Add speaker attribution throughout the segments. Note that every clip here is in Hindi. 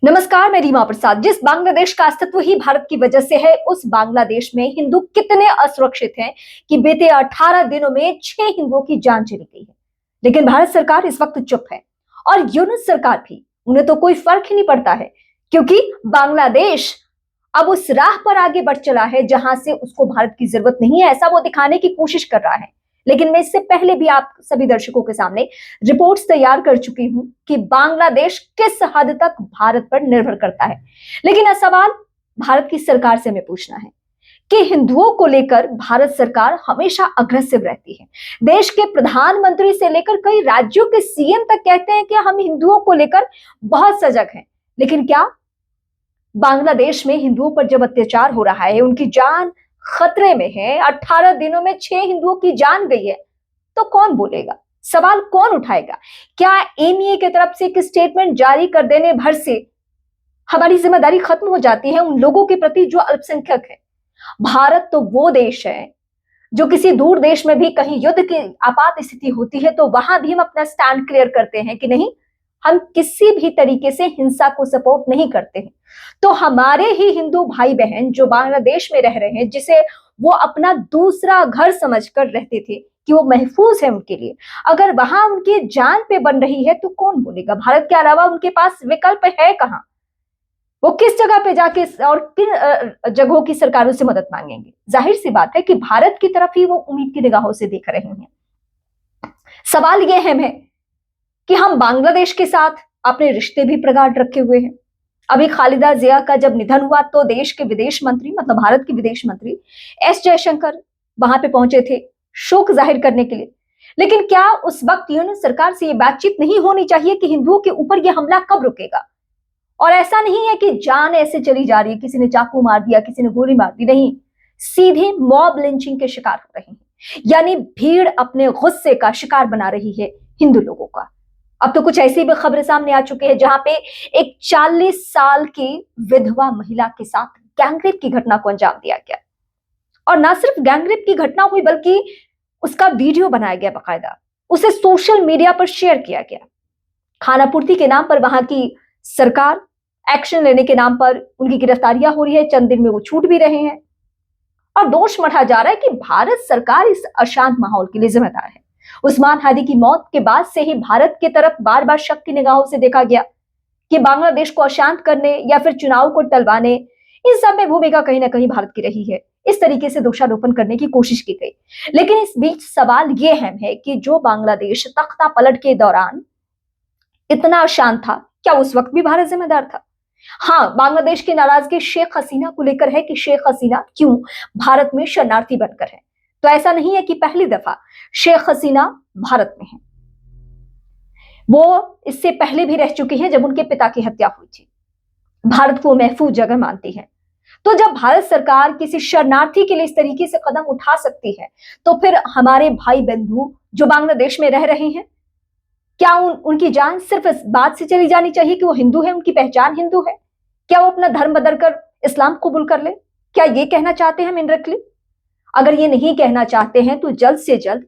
Speaker 1: नमस्कार, मैं रीमा प्रसाद। जिस बांग्लादेश का अस्तित्व ही भारत की वजह से है, उस बांग्लादेश में हिंदू कितने असुरक्षित हैं कि बीते 18 दिनों में 6 हिंदुओं की जान चली गई है। लेकिन भारत सरकार इस वक्त चुप है और यूनुस सरकार भी, उन्हें तो कोई फर्क ही नहीं पड़ता है, क्योंकि बांग्लादेश अब उस राह पर आगे बढ़ चला है जहां से उसको भारत की जरूरत नहीं है, ऐसा वो दिखाने की कोशिश कर रहा है। लेकिन मैं इससे पहले भी आप सभी दर्शकों के सामने रिपोर्ट्स तैयार कर चुकी हूं कि बांग्लादेश किस हद तक भारत पर निर्भर करता है। लेकिन यह सवाल भारत की सरकार से हमें पूछना है कि हिंदुओं को लेकर भारत सरकार हमेशा अग्रेसिव रहती है। देश के प्रधानमंत्री से लेकर कई राज्यों के सीएम तक कहते हैं कि हम हिंदुओं को लेकर बहुत सजग हैं। लेकिन क्या बांग्लादेश में हिंदुओं पर जब अत्याचार हो रहा है, उनकी जान खतरे में है, 18 दिनों में 6 हिंदुओं की जान गई है, तो कौन बोलेगा? सवाल कौन उठाएगा? क्या एनआईए की तरफ से एक स्टेटमेंट जारी कर देने भर से हमारी जिम्मेदारी खत्म हो जाती है उन लोगों के प्रति जो अल्पसंख्यक है? भारत तो वो देश है जो किसी दूर देश में भी कहीं युद्ध की आपात स्थिति होती है तो वहां भी हम अपना स्टैंड क्लियर करते हैं कि नहीं, हम किसी भी तरीके से हिंसा को सपोर्ट नहीं करते हैं। तो हमारे ही हिंदू भाई बहन जो बांग्लादेश में रह रहे हैं, जिसे वो अपना दूसरा घर समझकर रहते थे कि वो महफूज है उनके लिए, अगर वहां उनकी जान पे बन रही है तो कौन बोलेगा? भारत के अलावा उनके पास विकल्प है कहां? वो किस जगह पे जाके और किन जगहों की सरकारों से मदद मांगेंगे? जाहिर सी बात है कि भारत की तरफ ही वो उम्मीद की निगाहों से देख रहे हैं। सवाल ये है कि हम बांग्लादेश के साथ अपने रिश्ते भी प्रगाढ़ रखे हुए हैं। अभी खालिदा जिया का जब निधन हुआ तो देश के विदेश मंत्री, मतलब भारत के विदेश मंत्री एस जयशंकर वहां पे पहुंचे थे शोक जाहिर करने के लिए। लेकिन क्या उस वक्त यूनुस सरकार से ये बातचीत नहीं होनी चाहिए कि हिंदुओं के ऊपर यह हमला कब रुकेगा? और ऐसा नहीं है कि जान ऐसे चली जा रही है, किसी ने चाकू मार दिया, किसी ने गोली मार दी, नहीं, सीधे मॉब लिंचिंग के शिकार हो रहे हैं। यानी भीड़ अपने गुस्से का शिकार बना रही है हिंदू लोगों का। अब तो कुछ ऐसी भी खबरें सामने आ चुकी है जहां पे एक 40 साल की विधवा महिला के साथ गैंगरेप की घटना को अंजाम दिया गया। और ना सिर्फ गैंगरेप की घटना हुई बल्कि उसका वीडियो बनाया गया, बाकायदा उसे सोशल मीडिया पर शेयर किया गया। खानापूर्ति के नाम पर वहां की सरकार एक्शन लेने के नाम पर उनकी गिरफ्तारियां हो रही है, चंद दिन में वो छूट भी रहे हैं और दोष मढ़ा जा रहा है कि भारत सरकार इस अशांत माहौल के लिए जिम्मेदार है। उस्मान हादी की मौत के बाद से ही भारत की तरफ बार बार शक की निगाहों से देखा गया कि बांग्लादेश को अशांत करने या फिर चुनाव को टलवाने, इन सब में भूमिका कहीं ना कहीं भारत की रही है। इस तरीके से दोषारोपण करने की कोशिश की गई। लेकिन इस बीच सवाल यह है कि जो बांग्लादेश तख्ता पलट के दौरान इतना अशांत था, क्या उस वक्त भी भारत जिम्मेदार था? हाँ, बांग्लादेश की नाराजगी शेख हसीना को लेकर है कि शेख हसीना क्यों भारत में शरणार्थी बनकर है। तो ऐसा नहीं है कि पहली दफा शेख हसीना भारत में है, वो इससे पहले भी रह चुकी है जब उनके पिता की हत्या हुई थी। भारत को महफूज जगह मानती है। तो जब भारत सरकार किसी शरणार्थी के लिए इस तरीके से कदम उठा सकती है, तो फिर हमारे भाई बंधु जो बांग्लादेश में रह रहे हैं, क्या उनकी जान सिर्फ इस बात से चली जानी चाहिए कि वो हिंदू है, उनकी पहचान हिंदू है? क्या वो अपना धर्म बदलकर इस्लाम कबूल कर ले? क्या ये कहना चाहते हैं हम इनडायरेक्टली? अगर ये नहीं कहना चाहते हैं तो जल्द से जल्द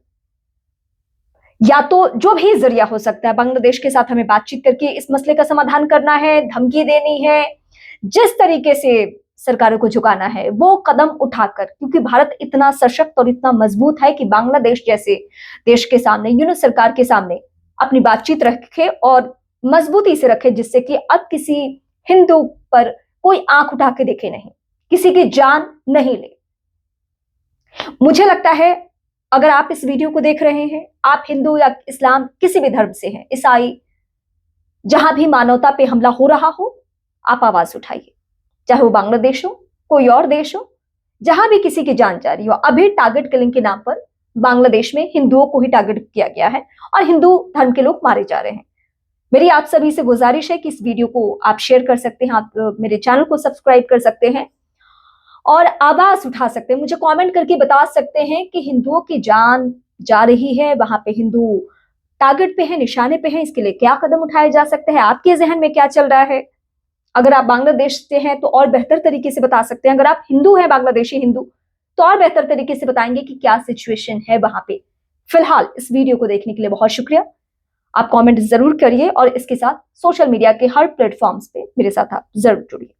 Speaker 1: या तो जो भी जरिया हो सकता है बांग्लादेश के साथ हमें बातचीत करके इस मसले का समाधान करना है, धमकी देनी है, जिस तरीके से सरकारों को झुकाना है वो कदम उठाकर, क्योंकि भारत इतना सशक्त और इतना मजबूत है कि बांग्लादेश जैसे देश के सामने, यूनुस सरकार के सामने अपनी बातचीत रखे और मजबूती से रखे, जिससे कि अब किसी हिंदू पर कोई आंख उठा के देखे नहीं, किसी की जान नहीं ले। मुझे लगता है अगर आप इस वीडियो को देख रहे हैं, आप हिंदू या इस्लाम किसी भी धर्म से हैं, ईसाई, जहां भी मानवता पे हमला हो रहा हो, आप आवाज उठाइए, चाहे वो बांग्लादेश हो, कोई और देश हो, जहां भी किसी की जान जा रही हो। अभी टारगेट किलिंग के नाम पर बांग्लादेश में हिंदुओं को ही टारगेट किया गया है और हिंदू धर्म के लोग मारे जा रहे हैं। मेरी आप सभी से गुजारिश है कि इस वीडियो को आप शेयर कर सकते हैं, आप मेरे चैनल को सब्सक्राइब कर सकते हैं और आवाज उठा सकते हैं, मुझे कमेंट करके बता सकते हैं कि हिंदुओं की जान जा रही है, वहां पे हिंदू टारगेट पे है, निशाने पे है, इसके लिए क्या कदम उठाए जा सकते हैं, आपके जहन में क्या चल रहा है। अगर आप बांग्लादेश से हैं तो और बेहतर तरीके से बता सकते हैं, अगर आप हिंदू हैं, बांग्लादेशी हिंदू, तो और बेहतर तरीके से बताएंगे कि क्या सिचुएशन है वहां पे। फिलहाल इस वीडियो को देखने के लिए बहुत शुक्रिया। आप कमेंट जरूर करिए और इसके साथ सोशल मीडिया के हर प्लेटफॉर्म्स पे मेरे साथ आप जरूर जुड़िए।